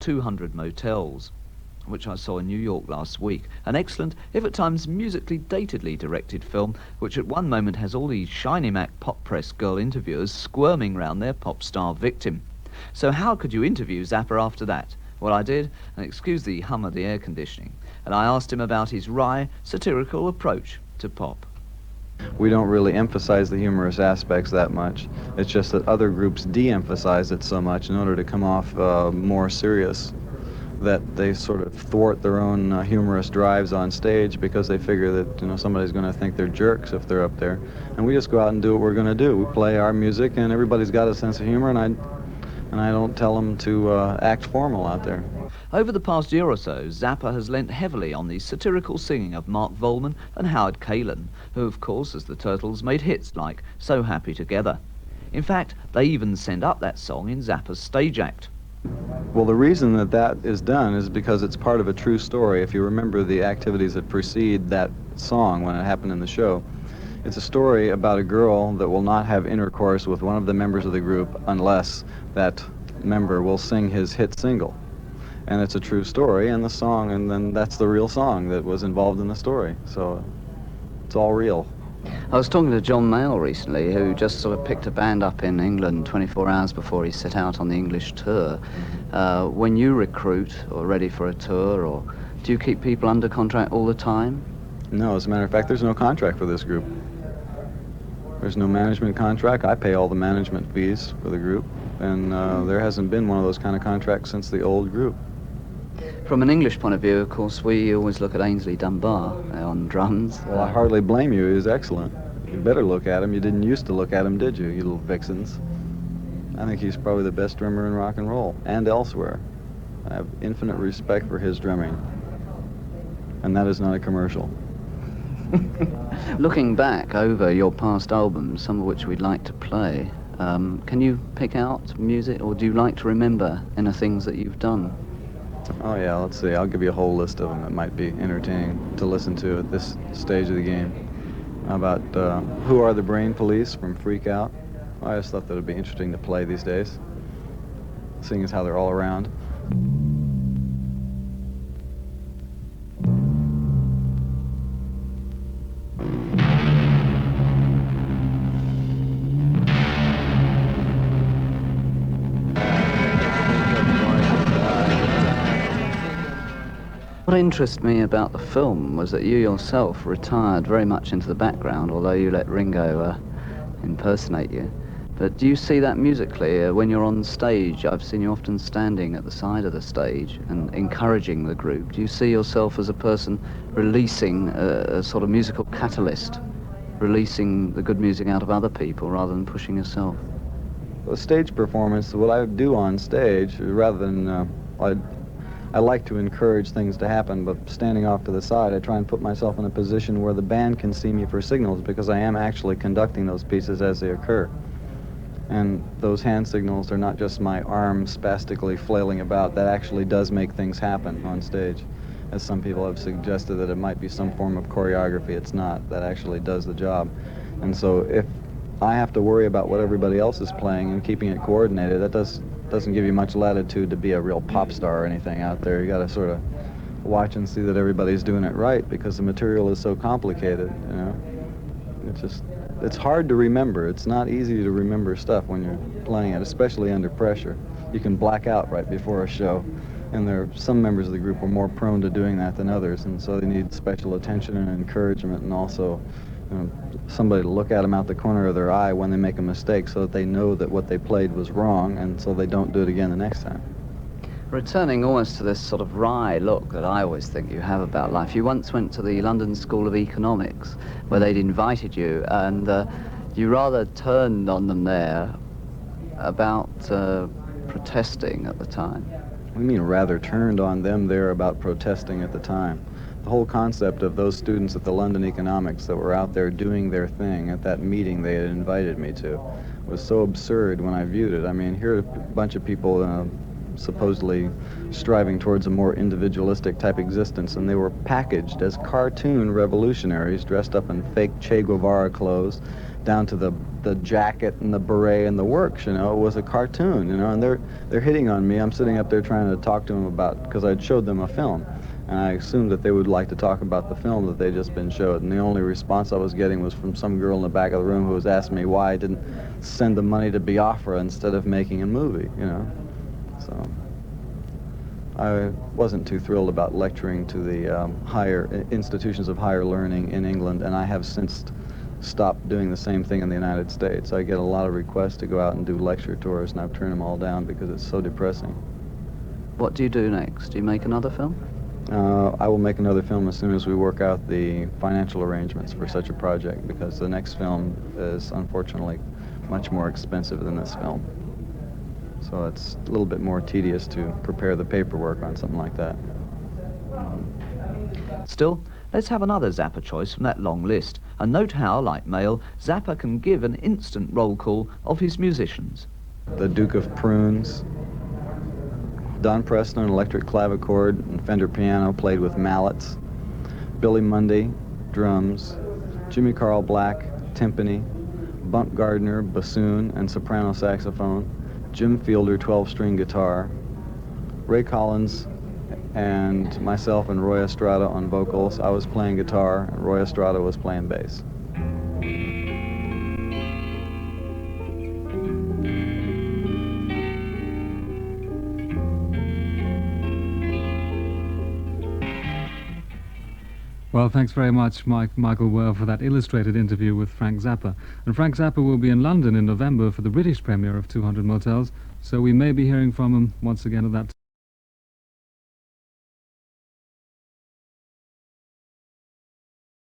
200 Motels, which I saw in New York last week. An excellent, if at times musically datedly directed film, which at one moment has all these shiny Mac pop press girl interviewers squirming round their pop star victim. So how could you interview Zappa after that? Well, I did, and excuse the hum of the air conditioning, and I asked him about his wry, satirical approach to pop. We don't really emphasize the humorous aspects that much. It's just that other groups de-emphasize it so much in order to come off more serious, that they sort of thwart their own humorous drives on stage because they figure that, you know, somebody's going to think they're jerks if they're up there. And we just go out and do what we're going to do. We play our music, and everybody's got a sense of humor, and I don't tell them to act formal out there. Over the past year or so, Zappa has lent heavily on the satirical singing of Mark Volman and Howard Kalin, who, of course, as the Turtles, made hits like So Happy Together. In fact, they even send up that song in Zappa's stage act. Well, the reason that that is done is because it's part of a true story. If you remember the activities that precede that song when it happened in the show, it's a story about a girl that will not have intercourse with one of the members of the group unless that member will sing his hit single. And it's a true story, and the song, and then that's the real song that was involved in the story. So it's all real. I was talking to John Mayall recently, who just sort of picked a band up in England 24 hours before he set out on the English tour. When you recruit or ready for a tour, or do you keep people under contract all the time? No, as a matter of fact, there's no contract for this group. There's no management contract. I pay all the management fees for the group, and there hasn't been one of those kind of contracts since the old group. From an English point of view, of course, we always look at Ainsley Dunbar on drums. Well, I hardly blame you. He was excellent. You better look at him. You didn't used to look at him, did you, you little vixens? I think he's probably the best drummer in rock and roll, and elsewhere. I have infinite respect for his drumming. And that is not a commercial. Looking back over your past albums, some of which we'd like to play, can you pick out music, or do you like to remember any things that you've done? Oh yeah, let's see. I'll give you a whole list of them that might be entertaining to listen to at this stage of the game. How about Who Are the Brain Police from Freak Out? I just thought that would be interesting to play these days, seeing as how they're all around. What interested me about the film was that you yourself retired very much into the background, although you let Ringo impersonate you. But do you see that musically when you're on stage? I've seen you often standing at the side of the stage and encouraging the group. Do you see yourself as a person releasing a sort of musical catalyst, releasing the good music out of other people rather than pushing yourself? Well, stage performance, what I do on stage, rather than I like to encourage things to happen, but standing off to the side, I try and put myself in a position where the band can see me for signals, because I am actually conducting those pieces as they occur. And those hand signals are not just my arms spastically flailing about. That actually does make things happen on stage. As some people have suggested that it might be some form of choreography, it's not. That actually does the job. And so if I have to worry about what everybody else is playing and keeping it coordinated, that doesn't give you much latitude to be a real pop star or anything out there. You got to sort of watch and see that everybody's doing it right, because the material is so complicated, you know. It's hard to remember. It's not easy to remember stuff when you're playing it, especially under pressure. You can black out right before a show, and there are some members of the group are more prone to doing that than others, and so they need special attention and encouragement, and also somebody to look at them out the corner of their eye when they make a mistake, so that they know that what they played was wrong, and so they don't do it again the next time. Returning almost to this sort of wry look that I always think you have about life, you once went to the London School of Economics, where they'd invited you, and you rather turned on them there about protesting at the time. What do you mean rather turned on them there about protesting at the time? The whole concept of those students at the London Economics that were out there doing their thing at that meeting they had invited me to was so absurd when I viewed it. I mean, here are a bunch of people supposedly striving towards a more individualistic type existence, and they were packaged as cartoon revolutionaries dressed up in fake Che Guevara clothes, down to the jacket and the beret and the works, you know. It was a cartoon, you know, and they're hitting on me. I'm sitting up there trying to talk to them about, because I'd showed them a film, and I assumed that they would like to talk about the film that they'd just been showed, and the only response I was getting was from some girl in the back of the room who was asking me why I didn't send the money to Biafra instead of making a movie, you know. So I wasn't too thrilled about lecturing to the higher institutions of higher learning in England, and I have since stopped doing the same thing in the United States. I get a lot of requests to go out and do lecture tours, and I've turned them all down because it's so depressing. What do you do next? Do you make another film? I will make another film as soon as we work out the financial arrangements for such a project, because the next film is unfortunately much more expensive than this film. So it's a little bit more tedious to prepare the paperwork on something like that. Still, let's have another Zappa choice from that long list, and note how, like Mail, Zappa can give an instant roll call of his musicians. The Duke of Prunes, Don Preston on electric clavichord and Fender piano played with mallets, Billy Mundy, drums, Jimmy Carl Black, timpani, Bunk Gardner, bassoon and soprano saxophone, Jim Fielder, 12-string guitar, Ray Collins and myself and Roy Estrada on vocals. I was playing guitar, and Roy Estrada was playing bass. Well, thanks very much, Michael Wale, for that illustrated interview with Frank Zappa. And Frank Zappa will be in London in November for the British premiere of 200 Motels, so we may be hearing from him once again at that time.